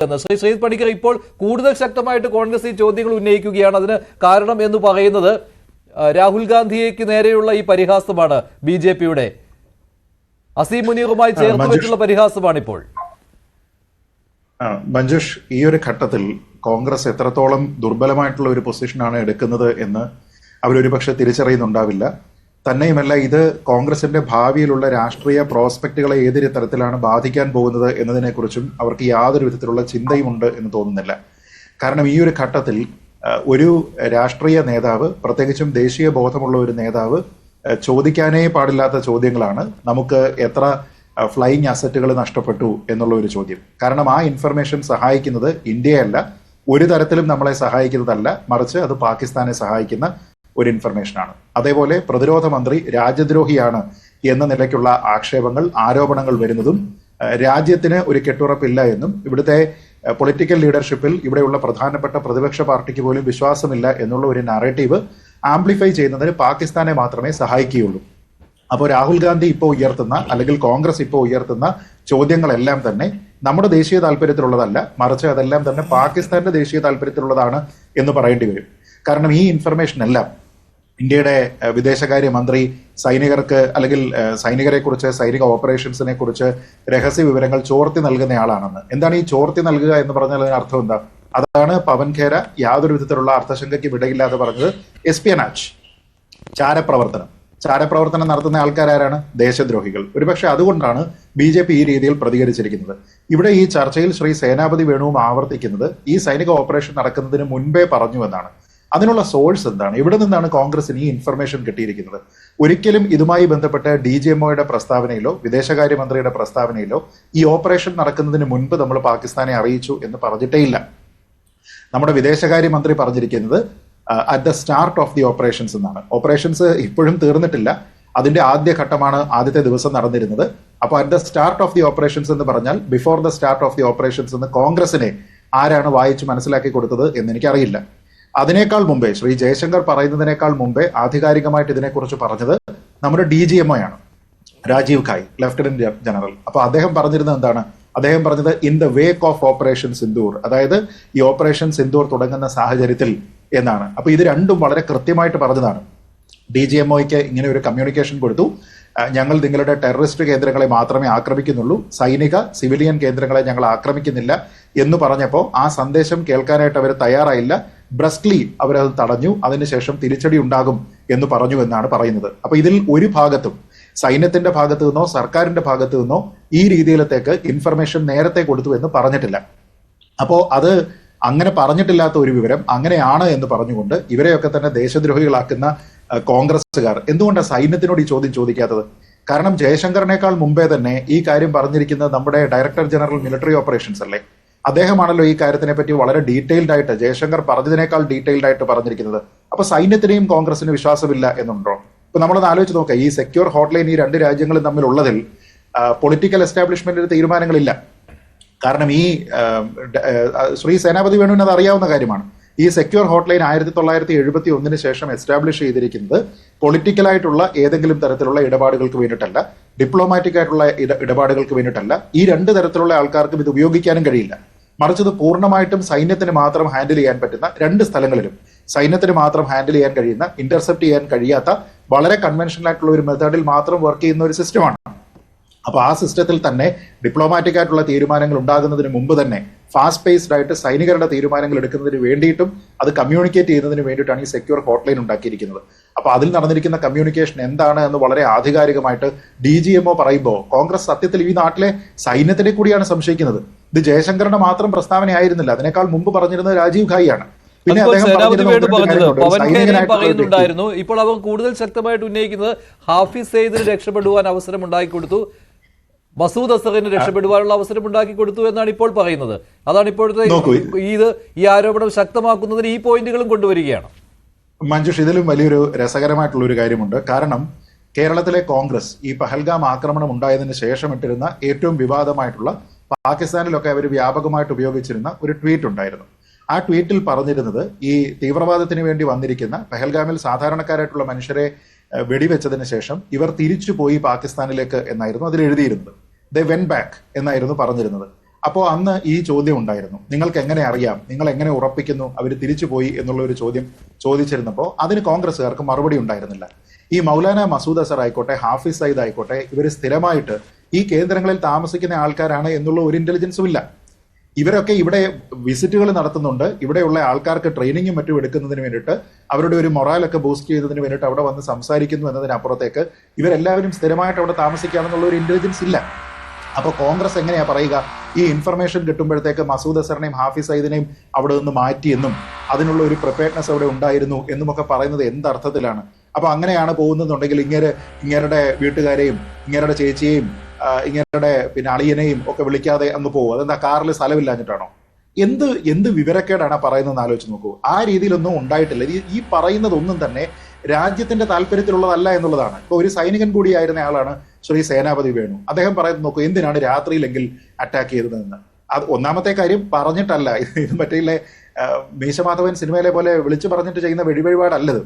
ശ്രീജിത് പണിക്കർ ഇപ്പോൾ കൂടുതൽ ശക്തമായിട്ട് കോൺഗ്രസ് ഈ ചോദ്യങ്ങൾ ഉന്നയിക്കുകയാണ്. അതിന് കാരണം എന്ന് പറയുന്നത് രാഹുൽ ഗാന്ധിക്ക് നേരെയുള്ള ഈ പരിഹാസമാണ്. ബി.ജെ.പിയുടെ അസീം മുനീറുമായി ചേർത്ത് വെച്ചുള്ള പരിഹാസമാണ് ഇപ്പോൾ. മഞ്ജുഷ്, ഈ ഒരു ഘട്ടത്തിൽ കോൺഗ്രസ് എത്രത്തോളം ദുർബലമായിട്ടുള്ള ഒരു പൊസിഷനാണ് എടുക്കുന്നത് എന്ന് അവരൊരുപക്ഷെ തിരിച്ചറിയുന്നുണ്ടാവില്ല. തന്നെയുമല്ല, ഇത് കോൺഗ്രസിന്റെ ഭാവിയിലുള്ള രാഷ്ട്രീയ പ്രോസ്പെക്റ്റുകളെ ഏത് തരത്തിലാണ് ബാധിക്കാൻ പോകുന്നത് എന്നതിനെക്കുറിച്ചും അവർക്ക് യാതൊരു വിധത്തിലുള്ള ചിന്തയുമുണ്ട് എന്ന് തോന്നുന്നില്ല. കാരണം ഈ ഒരു ഘട്ടത്തിൽ ഒരു രാഷ്ട്രീയ നേതാവ്, പ്രത്യേകിച്ചും ദേശീയ ബോധമുള്ള ഒരു നേതാവ്, ചോദിക്കാനേ പാടില്ലാത്ത ചോദ്യങ്ങളാണ്. നമുക്ക് എത്ര ഫ്ലൈയിങ് അസറ്റുകൾ നഷ്ടപ്പെട്ടു എന്നുള്ള ഒരു ചോദ്യം. കാരണം ആ ഇൻഫർമേഷൻ സഹായിക്കുന്നത് ഇന്ത്യയല്ല, ഒരു തരത്തിലും നമ്മളെ സഹായിക്കുന്നതല്ല, മറിച്ച് അത് പാകിസ്ഥാനെ സഹായിക്കുന്ന ഒരു ഇൻഫർമേഷനാണ്. അതേപോലെ പ്രതിരോധ മന്ത്രി രാജ്യദ്രോഹിയാണ് എന്ന നിലയ്ക്കുള്ള ആക്ഷേപങ്ങൾ, ആരോപണങ്ങൾ വരുന്നതും രാജ്യത്തിന് ഒരു കെട്ടുറപ്പില്ല എന്നും ഇവിടുത്തെ പൊളിറ്റിക്കൽ ലീഡർഷിപ്പിൽ ഇവിടെയുള്ള പ്രധാനപ്പെട്ട പ്രതിപക്ഷ പാർട്ടിക്ക് പോലും വിശ്വാസമില്ല എന്നുള്ള ഒരു നാരേറ്റീവ് ആംപ്ലിഫൈ ചെയ്യുന്നതിന് പാകിസ്ഥാനെ മാത്രമേ സഹായിക്കുകയുള്ളൂ. അപ്പോൾ രാഹുൽ ഗാന്ധി ഇപ്പോൾ ഉയർത്തുന്ന, അല്ലെങ്കിൽ കോൺഗ്രസ് ഇപ്പോൾ ഉയർത്തുന്ന ചോദ്യങ്ങളെല്ലാം തന്നെ നമ്മുടെ ദേശീയ താല്പര്യത്തിലുള്ളതല്ല, മറിച്ച് അതെല്ലാം തന്നെ പാകിസ്ഥാന്റെ ദേശീയ താല്പര്യത്തിലുള്ളതാണ് എന്ന് പറയേണ്ടി വരും. കാരണം ഈ ഇൻഫർമേഷൻ എല്ലാം ഇന്ത്യയുടെ വിദേശകാര്യ മന്ത്രി സൈനികർക്ക്, അല്ലെങ്കിൽ സൈനികരെ കുറിച്ച്, സൈനിക ഓപ്പറേഷൻസിനെ കുറിച്ച് രഹസ്യ വിവരങ്ങൾ ചോർത്തി നൽകുന്നയാളാണെന്ന്. എന്താണ് ഈ ചോർത്തി നൽകുക എന്ന് പറഞ്ഞാൽ അതിന് അർത്ഥം എന്താ? അതാണ് പവൻ ഖേര യാതൊരു വിധത്തിലുള്ള അർത്ഥശങ്കയ്ക്ക് വിടയില്ലാതെ പറഞ്ഞത്. എസ്പിയനാജ്, ചാരപ്രവർത്തനം നടത്തുന്ന ആൾക്കാരാരാണ്? ദേശദ്രോഹികൾ. ഒരുപക്ഷെ അതുകൊണ്ടാണ് ബി.ജെ.പി ഈ രീതിയിൽ പ്രതികരിച്ചിരിക്കുന്നത്. ഇവിടെ ഈ ചർച്ചയിൽ ശ്രീ സേനാപതി വേണുവും ആവർത്തിക്കുന്നത് ഈ സൈനിക ഓപ്പറേഷൻ നടക്കുന്നതിന് മുൻപേ പറഞ്ഞു എന്നാണ്. അതിനുള്ള സോഴ്സ് എന്താണ്? ഇവിടെ നിന്നാണ് കോൺഗ്രസിന് ഈ ഇൻഫർമേഷൻ കിട്ടിയിരിക്കുന്നത്? ഒരിക്കലും ഇതുമായി ബന്ധപ്പെട്ട് DGMOയുടെ പ്രസ്താവനയിലോ വിദേശകാര്യമന്ത്രിയുടെ പ്രസ്താവനയിലോ ഈ ഓപ്പറേഷൻ നടക്കുന്നതിന് മുൻപ് നമ്മൾ പാകിസ്ഥാനെ അറിയിച്ചു എന്ന് പറഞ്ഞിട്ടേ ഇല്ല. നമ്മുടെ വിദേശകാര്യമന്ത്രി പറഞ്ഞിരിക്കുന്നത് at the start of the operations എന്നാണ്. ഓപ്പറേഷൻസ് ഇപ്പോഴും തീർന്നിട്ടില്ല, അതിന്റെ ആദ്യ ഘട്ടമാണ് ആദ്യത്തെ ദിവസം നടന്നിരുന്നത്. അപ്പോൾ at the start of the operations എന്ന് പറഞ്ഞാൽ before the start of the operations എന്ന് കോൺഗ്രസിനെ ആരാണ് വായിച്ച് മനസ്സിലാക്കി കൊടുത്തത് എന്ന് എനിക്കറിയില്ല. അതിനേക്കാൾ മുമ്പേ, ശ്രീ ജയശങ്കർ പറയുന്നതിനേക്കാൾ മുമ്പേ ആധികാരികമായിട്ട് ഇതിനെക്കുറിച്ച് പറഞ്ഞത് നമ്മുടെ DGMO ആണ്, രാജീവ് ഖായ്, ലഫ്റ്റനന്റ് ജനറൽ. അപ്പൊ അദ്ദേഹം പറഞ്ഞിരുന്നത് എന്താണ്? അദ്ദേഹം പറഞ്ഞത് in the wake of operation Sindoor, അതായത് ഈ ഓപ്പറേഷൻ സിന്ദൂർ തുടങ്ങുന്ന സാഹചര്യത്തിൽ എന്നാണ്. അപ്പൊ ഇത് രണ്ടും വളരെ കൃത്യമായിട്ട് പറഞ്ഞതാണ്. DGMOയ്ക്ക് ഇങ്ങനെ ഒരു കമ്മ്യൂണിക്കേഷൻ കൊടുത്തു, ഞങ്ങൾ നിങ്ങളുടെ ടെററിസ്റ്റ് കേന്ദ്രങ്ങളെ മാത്രമേ ആക്രമിക്കുന്നുള്ളൂ, സൈനിക സിവിലിയൻ കേന്ദ്രങ്ങളെ ഞങ്ങൾ ആക്രമിക്കുന്നില്ല എന്ന് പറഞ്ഞപ്പോൾ ആ സന്ദേശം കേൾക്കാനായിട്ട് അവർ തയ്യാറായില്ല. ബ്രസ്ക്ലി അവരത് തടഞ്ഞു. അതിനുശേഷം തിരിച്ചടി ഉണ്ടാകും എന്ന് പറഞ്ഞു എന്നാണ് പറയുന്നത്. അപ്പൊ ഇതിൽ ഒരു ഭാഗത്തും സൈന്യത്തിന്റെ ഭാഗത്തു നിന്നോ സർക്കാരിന്റെ ഭാഗത്തു നിന്നോ ഈ രീതിയിലത്തേക്ക് ഇൻഫർമേഷൻ നേരത്തെ കൊടുത്തു എന്ന് പറഞ്ഞിട്ടില്ല. അപ്പോ അത് അങ്ങനെ പറഞ്ഞിട്ടില്ലാത്ത ഒരു വിവരം അങ്ങനെയാണ് എന്ന് പറഞ്ഞുകൊണ്ട് ഇവരെയൊക്കെ തന്നെ ദേശദ്രോഹികളാക്കുന്ന കോൺഗ്രസ്സുകാർ എന്തുകൊണ്ടാണ് സൈന്യത്തിനോട് ഈ ചോദ്യം ചോദിക്കാത്തത്? കാരണം ജയശങ്കറിനേക്കാൾ മുമ്പേ തന്നെ ഈ കാര്യം പറഞ്ഞിരിക്കുന്നത് നമ്മുടെ ഡയറക്ടർ ജനറൽ മിലിറ്ററി ഓപ്പറേഷൻസ് അല്ലേ? അദ്ദേഹമാണല്ലോ ഈ കാര്യത്തിനെ പറ്റി വളരെ ഡീറ്റെയിൽഡ് ആയിട്ട്, ജയശങ്കർ പറഞ്ഞതിനേക്കാൾ ഡീറ്റെയിൽഡ് ആയിട്ട് പറഞ്ഞിരിക്കുന്നത്. അപ്പൊ സൈന്യത്തിനെയും കോൺഗ്രസിന് വിശ്വാസമില്ല എന്നുണ്ടോ? ഇപ്പൊ നമ്മളൊന്ന് ആലോചിച്ച് നോക്കാം, ഈ സെക്യൂർ ഹോട്ട്ലൈൻ ഈ രണ്ട് രാജ്യങ്ങളും തമ്മിലുള്ളതിൽ പൊളിറ്റിക്കൽ എസ്റ്റാബ്ലിഷ്മെന്റിന് തീരുമാനങ്ങളില്ല. കാരണം ഈ ശ്രീ സേനാപതി വേണുവിന് അത് അറിയാവുന്ന കാര്യമാണ്. ഈ സെക്യൂർ ഹോട്ട്ലൈൻ 1971 ശേഷം എസ്റ്റാബ്ലിഷ് ചെയ്തിരിക്കുന്നത് പൊളിറ്റിക്കലായിട്ടുള്ള ഏതെങ്കിലും തരത്തിലുള്ള ഇടപാടുകൾക്ക് വേണ്ടിയിട്ടല്ല, ഡിപ്ലോമാറ്റിക് ആയിട്ടുള്ള ഇടപാടുകൾക്ക് വേണ്ടിയിട്ടല്ല. ഈ രണ്ട് തരത്തിലുള്ള ആൾക്കാർക്കും ഇത് ഉപയോഗിക്കാനും കഴിയില്ല. മറിച്ച് ഇത് പൂർണ്ണമായിട്ടും സൈന്യത്തിന് മാത്രം ഹാൻഡിൽ ചെയ്യാൻ പറ്റുന്ന, രണ്ട് സ്ഥലങ്ങളിലും സൈന്യത്തിന് മാത്രം ഹാൻഡിൽ ചെയ്യാൻ കഴിയുന്ന, ഇന്റർസെപ്റ്റ് ചെയ്യാൻ കഴിയാത്ത വളരെ കൺവെൻഷനൽ ആയിട്ടുള്ള ഒരു മെത്തേഡിൽ മാത്രം വർക്ക് ചെയ്യുന്ന ഒരു സിസ്റ്റമാണ്. അപ്പൊ ആ സിസ്റ്റത്തിൽ തന്നെ ഡിപ്ലോമാറ്റിക് ആയിട്ടുള്ള തീരുമാനങ്ങൾ ഉണ്ടാകുന്നതിന് മുമ്പ് തന്നെ ഫാസ്റ്റ് പേസ്ഡ് ആയിട്ട് സൈനികരുടെ തീരുമാനങ്ങൾ എടുക്കുന്നതിന് വേണ്ടിയിട്ടും അത് കമ്മ്യൂണിക്കേറ്റ് ചെയ്യുന്നതിന് വേണ്ടിയിട്ടാണ് ഈ സെക്യൂർ ഹോട്ട്ലൈൻ ഉണ്ടാക്കിയിരിക്കുന്നത്. അപ്പൊ അതിൽ നടന്നിരിക്കുന്ന കമ്മ്യൂണിക്കേഷൻ എന്താണ് എന്ന് വളരെ ആധികാരികമായിട്ട് DGMO പറയുമ്പോൾ കോൺഗ്രസ് സത്യത്തിൽ ഈ നാട്ടിലെ സൈന്യത്തിനെ കൂടിയാണ് സംശയിക്കുന്നത്. ഇത് ജയശങ്കറിന്റെ മാത്രം പ്രസ്താവനയായിരുന്നില്ല, അതിനേക്കാൾ മുമ്പ് പറഞ്ഞിരുന്നത് രാജീവ് ഖായി ആണ്. പിന്നെ പറയുന്നുണ്ടായിരുന്നു. ഇപ്പോൾ അവർ കൂടുതൽ ശക്തമായിട്ട് ഉന്നയിക്കുന്നത് ഹാഫിസ് സെയ്ദിന് രക്ഷപ്പെടുവാൻ അവസരം ഉണ്ടാക്കി കൊടുത്തു, മസൂദ് അസറിന് രക്ഷപ്പെടുവാനുള്ള അവസരം ഉണ്ടാക്കി കൊടുത്തു എന്നാണ് ഇപ്പോൾ പറയുന്നത്. അതാണ് ഇപ്പോഴത്തെ ഈ ആരോപണം ശക്തമാക്കുന്നതിന് ഈ പോയിന്റുകളും കൊണ്ടുവരികയാണ്. മഞ്ജുഷ്, ഇതിലും വലിയൊരു രസകരമായിട്ടുള്ള ഒരു കാര്യമുണ്ട്. കാരണം കേരളത്തിലെ കോൺഗ്രസ് ഈ പഹൽഗാം ആക്രമണം ഉണ്ടായതിനു ശേഷം ഇട്ടിരുന്ന ഏറ്റവും വിവാദമായിട്ടുള്ള, പാകിസ്ഥാനിലൊക്കെ അവർ വ്യാപകമായിട്ട് ഉപയോഗിച്ചിരുന്ന ഒരു ട്വീറ്റ് ഉണ്ടായിരുന്നു. ആ ട്വീറ്റിൽ പറഞ്ഞിരുന്നത് ഈ തീവ്രവാദത്തിന് വേണ്ടി വന്നിരിക്കുന്ന, പഹൽഗാമിൽ സാധാരണക്കാരായിട്ടുള്ള മനുഷ്യരെ വെടിവെച്ചതിന് ശേഷം ഇവർ തിരിച്ചു പോയി പാകിസ്ഥാനിലേക്ക് എന്നായിരുന്നു അതിൽ എഴുതിയിരുന്നത്. ദേ വെൻ ബാക്ക് എന്നായിരുന്നു പറഞ്ഞിരുന്നത്. അപ്പോൾ അന്ന് ഈ ചോദ്യം ഉണ്ടായിരുന്നു, നിങ്ങൾക്ക് എങ്ങനെ അറിയാം, നിങ്ങൾ എങ്ങനെ ഉറപ്പിക്കുന്നു അവർ തിരിച്ചു പോയി എന്നുള്ള ഒരു ചോദ്യം ചോദിച്ചിരുന്നപ്പോൾ അതിന് കോൺഗ്രസ്സുകാർക്ക് മറുപടി ഉണ്ടായിരുന്നില്ല. ഈ മൗലാന മസൂദ് അസർ ആയിക്കോട്ടെ, ഹാഫിസ് സയ്യിദ് ആയിക്കോട്ടെ, ഇവർ സ്ഥിരമായിട്ട് ഈ കേന്ദ്രങ്ങളിൽ താമസിക്കുന്ന ആൾക്കാരാണ് എന്നുള്ള ഒരു ഇന്റലിജൻസും ഇല്ല. ഇവരൊക്കെ ഇവിടെ വിസിറ്റുകൾ നടത്തുന്നുണ്ട്, ഇവിടെയുള്ള ആൾക്കാർക്ക് ട്രെയിനിങ്ങും മറ്റും എടുക്കുന്നതിന് വേണ്ടിയിട്ട്, അവരുടെ ഒരു മൊറാലൊക്കെ ബൂസ്റ്റ് ചെയ്യുന്നതിന് വേണ്ടിയിട്ട് അവിടെ വന്ന് സംസാരിക്കുന്നു എന്നതിനപ്പുറത്തേക്ക് ഇവരെല്ലാവരും സ്ഥിരമായിട്ട് അവിടെ താമസിക്കുകയാണെന്നുള്ള ഒരു ഇന്റലിജൻസ് ഇല്ല. അപ്പോൾ കോൺഗ്രസ് എങ്ങനെയാ പറയുക, ഈ ഇൻഫർമേഷൻ കിട്ടുമ്പോഴത്തേക്ക് മസൂദ് അസറിനെയും ഹാഫിസ് സയ്യിദിനെയും അവിടെ നിന്ന് മാറ്റിയെന്നും അതിനുള്ള ഒരു അവിടെ ഉണ്ടായിരുന്നു എന്നുമൊക്കെ പറയുന്നത് എന്തർത്ഥത്തിലാണ്? അപ്പൊ അങ്ങനെയാണ് പോകുന്നുണ്ടെങ്കിൽ ഇങ്ങേരുടെ വീട്ടുകാരെയും ഇങ്ങേരുടെ ചേച്ചിയെയും ഇങ്ങേരുടെ അളിയനെയും ഒക്കെ വിളിക്കാതെ അങ്ങ് പോകും. അതെന്താ, കാറിൽ സ്ഥലമില്ലാഞ്ഞിട്ടാണോ? എന്ത് വിവരക്കേടാണ് പറയുന്നതെന്ന് ആലോചിച്ച് നോക്കൂ. ആ രീതിയിലൊന്നും ഉണ്ടായിട്ടില്ല. ഈ പറയുന്നതൊന്നും തന്നെ രാജ്യത്തിന്റെ താല്പര്യത്തിലുള്ളതല്ല എന്നുള്ളതാണ്. ഇപ്പൊ ഒരു സൈനികൻ കൂടിയായിരുന്ന ആളാണ് ശ്രീ സേനാപതി വേണു. അദ്ദേഹം പറയുന്നത് നോക്കൂ, എന്തിനാണ് രാത്രിയിലെങ്കിൽ അറ്റാക്ക് ചെയ്തതെന്ന്. അത് ഒന്നാമത്തെ കാര്യം പറഞ്ഞിട്ടല്ല, ഇത് മറ്റേ മീശമാധവൻ സിനിമയിലെ പോലെ വിളിച്ചു പറഞ്ഞിട്ട് ചെയ്യുന്ന വെടിവഴിപാടല്ലത്.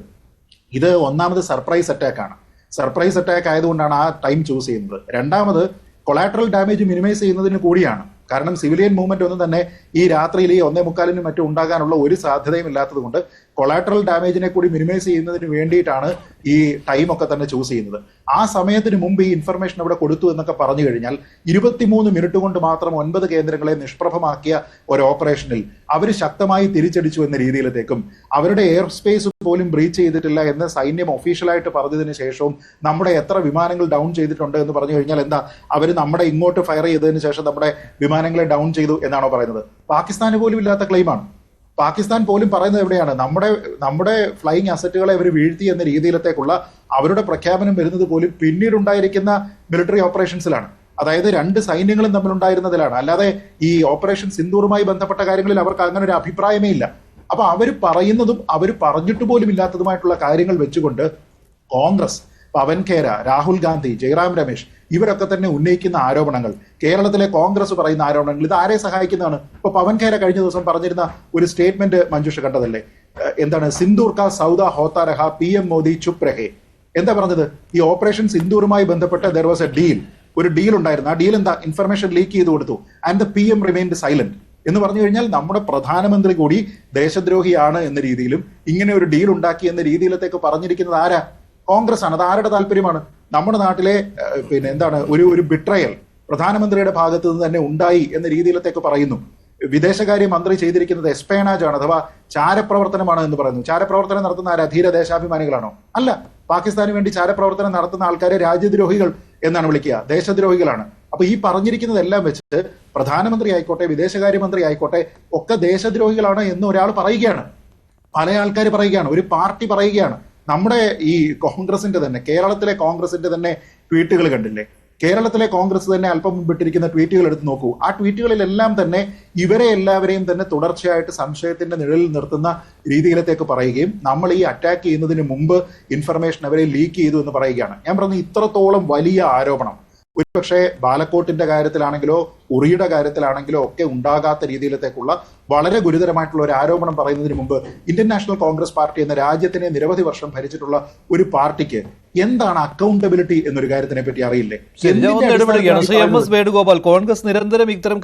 ഇത് ഒന്നാമത് സർപ്രൈസ് അറ്റാക്കാണ്. സർപ്രൈസ് അറ്റാക്ക് ആയതുകൊണ്ടാണ് ആ ടൈം ചൂസ് ചെയ്യുന്നത്. രണ്ടാമത് കൊളാട്രൽ ഡാമേജ് മിനിമൈസ് ചെയ്യുന്നതിന് കൂടിയാണ്. കാരണം സിവിലിയൻ മൂവ്മെന്റ് ഒന്നും തന്നെ ഈ രാത്രിയിൽ ഈ 1:45 മറ്റും ഉണ്ടാകാനുള്ള ഒരു സാധ്യതയും ഇല്ലാത്തത് കൊണ്ട് കൊളാട്രൽ ഡാമേജിനെ കൂടി മിനിമൈസ് ചെയ്യുന്നതിന് വേണ്ടിയിട്ടാണ് ഈ ടൈം ഒക്കെ തന്നെ ചൂസ് ചെയ്യുന്നത്. ആ സമയത്തിന് മുമ്പ് ഈ ഇൻഫർമേഷൻ അവിടെ കൊടുത്തു എന്നൊക്കെ പറഞ്ഞു കഴിഞ്ഞാൽ 23 മിനിറ്റ് കൊണ്ട് മാത്രം 9 കേന്ദ്രങ്ങളെ നിഷ്പ്രഭമാക്കിയ ഒരു ഓപ്പറേഷനിൽ അവർ ശക്തമായി തിരിച്ചടിച്ചു എന്ന രീതിയിലത്തേക്കും അവരുടെ എയർ സ്പേസ് പോലും ബ്രീച്ച് ചെയ്തിട്ടില്ല എന്ന് സൈന്യം ഒഫീഷ്യലായിട്ട് പറഞ്ഞതിന് ശേഷവും നമ്മുടെ എത്ര വിമാനങ്ങൾ ഡൗൺ ചെയ്തിട്ടുണ്ട് എന്ന് പറഞ്ഞു കഴിഞ്ഞാൽ എന്താ, അവർ നമ്മുടെ ഇങ്ങോട്ട് ഫയർ ചെയ്തതിന് ശേഷം നമ്മുടെ വിമാനങ്ങളെ ഡൗൺ ചെയ്തു എന്നാണോ പറയുന്നത്? പാകിസ്ഥാന് പോലും ഇല്ലാത്ത ക്ലെയിമാണ്. പാകിസ്ഥാൻ പോലും പറയുന്നത് എവിടെയാണ്, നമ്മുടെ ഫ്ലൈയിങ് അസറ്റുകളെ അവർ വീഴ്ത്തി എന്ന രീതിയിലത്തേക്കുള്ള അവരുടെ പ്രഖ്യാപനം വരുന്നത് പോലും പിന്നീടുണ്ടായിരിക്കുന്ന മിലിറ്ററി ഓപ്പറേഷൻസിലാണ്. അതായത് രണ്ട് സൈന്യങ്ങളും തമ്മിലുണ്ടായിരുന്നതിലാണ്. അല്ലാതെ ഈ ഓപ്പറേഷൻ സിന്ദൂറുമായി ബന്ധപ്പെട്ട കാര്യങ്ങളിൽ അവർക്ക് അങ്ങനെ ഒരു അഭിപ്രായമേ ഇല്ല. അപ്പൊ അവർ പറയുന്നതും അവർ പറഞ്ഞിട്ട് പോലും ഇല്ലാത്തതുമായിട്ടുള്ള കാര്യങ്ങൾ വെച്ചുകൊണ്ട് കോൺഗ്രസ്, പവൻ ഖേര, രാഹുൽ ഗാന്ധി, ജയറാം രമേശ് ഇവരൊക്കെ തന്നെ ഉന്നയിക്കുന്ന ആരോപണങ്ങൾ, കേരളത്തിലെ കോൺഗ്രസ് പറയുന്ന ആരോപണങ്ങൾ, ഇത് ആരെ സഹായിക്കുന്നതാണ്? ഇപ്പൊ പവൻ ഖേര കഴിഞ്ഞ ദിവസം പറഞ്ഞിരുന്ന ഒരു സ്റ്റേറ്റ്മെന്റ് മഞ്ജുഷ കണ്ടതല്ലേ? എന്താണ്, സിന്ദൂർ കാ സൗദ ഹോത്താ രഹ, PM മോദി ചുപ് രഹേ. എന്താ പറഞ്ഞത്? ഈ ഓപ്പറേഷൻ സിന്ദൂറുമായി ബന്ധപ്പെട്ട് ദർ വാസ് എ ഒരു ഡീൽ ഉണ്ടായിരുന്നു. ആ ഡീൽ എന്താ? ഇൻഫർമേഷൻ ലീക്ക് ചെയ്ത് കൊടുത്തു. And the PM remained silent എന്ന് പറഞ്ഞു കഴിഞ്ഞാൽ നമ്മുടെ പ്രധാനമന്ത്രി കൂടി ദേശദ്രോഹിയാണ് എന്ന രീതിയിലും ഇങ്ങനെ ഒരു ഡീൽ ഉണ്ടാക്കി എന്ന രീതിയിലത്തേക്ക് പറഞ്ഞിരിക്കുന്നത് ആരാ? കോൺഗ്രസ് ആണ്. അത് ആരുടെ താല്പര്യമാണ്? നമ്മുടെ നാട്ടിലെ ഒരു ബിട്രയൽ പ്രധാനമന്ത്രിയുടെ ഭാഗത്ത് നിന്ന് തന്നെ ഉണ്ടായി എന്ന രീതിയിലത്തേക്ക് പറയുന്നു. വിദേശകാര്യ മന്ത്രി ചെയ്തിരിക്കുന്നത് എസ്പേണാജ് ആണ്, അഥവാ ചാരപ്രവർത്തനമാണ് എന്ന് പറയുന്നു. ചാരപ്രവർത്തനം നടത്തുന്ന ആരാ? ധീര ദേശാഭിമാനികളാണോ? അല്ല. പാകിസ്ഥാന് വേണ്ടി ചാരപ്രവർത്തനം നടത്തുന്ന ആൾക്കാരെ രാജ്യദ്രോഹികൾ എന്നാണ് വിളിക്കുക, ദേശദ്രോഹികളാണ്. അപ്പൊ ഈ പറഞ്ഞിരിക്കുന്നതെല്ലാം വെച്ചിട്ട് പ്രധാനമന്ത്രി ആയിക്കോട്ടെ, വിദേശകാര്യമന്ത്രി ആയിക്കോട്ടെ, ഒക്കെ ദേശദ്രോഹികളാണ് എന്ന് ഒരാൾ പറയുകയാണ്. പല ആൾക്കാർ പറയുകയാണ്, ഒരു പാർട്ടി പറയുകയാണ്. നമ്മുടെ ഈ കോൺഗ്രസിന്റെ തന്നെ, കേരളത്തിലെ കോൺഗ്രസിന്റെ തന്നെ ട്വീറ്റുകൾ കണ്ടില്ലേ? കേരളത്തിലെ കോൺഗ്രസ് തന്നെ അല്പം മുമ്പിട്ടിരിക്കുന്ന ട്വീറ്റുകൾ എടുത്ത് നോക്കൂ. ആ ട്വീറ്റുകളിലെല്ലാം തന്നെ ഇവരെ എല്ലാവരെയും തന്നെ തുടർച്ചയായിട്ട് സംശയത്തിന്റെ നിഴലിൽ നിർത്തുന്ന രീതിയിലത്തേക്ക് പറയുകയും നമ്മൾ ഈ അറ്റാക്ക് ചെയ്യുന്നതിന് മുമ്പ് ഇൻഫർമേഷൻ അവരെ ലീക്ക് ചെയ്തു എന്ന് പറയുകയാണ്. ഞാൻ പറഞ്ഞു, ഇത്രത്തോളം വലിയ ആരോപണം ഒരുപക്ഷെ ബാലക്കോട്ടിന്റെ കാര്യത്തിലാണെങ്കിലോ ഉറിയുടെ കാര്യത്തിലാണെങ്കിലോ ഒക്കെ ഉണ്ടാകാത്ത രീതിയിലത്തേക്കുള്ള വളരെ ഗുരുതരമായിട്ടുള്ള ഒരു ആരോപണം പറയുന്നതിന് മുമ്പ് ഇന്ത്യൻ നാഷണൽ കോൺഗ്രസ് പാർട്ടി എന്ന രാജ്യത്തിനെ നിരവധി വർഷം ഭരിച്ചിട്ടുള്ള ഒരു പാർട്ടിക്ക് എന്താണ് അക്കൗണ്ടബിലിറ്റി എന്നൊരു കാര്യത്തിനെ പറ്റി അറിയില്ലേ? വേണുഗോപാൽ, കോൺഗ്രസ് നിരന്തരം ഇത്തരം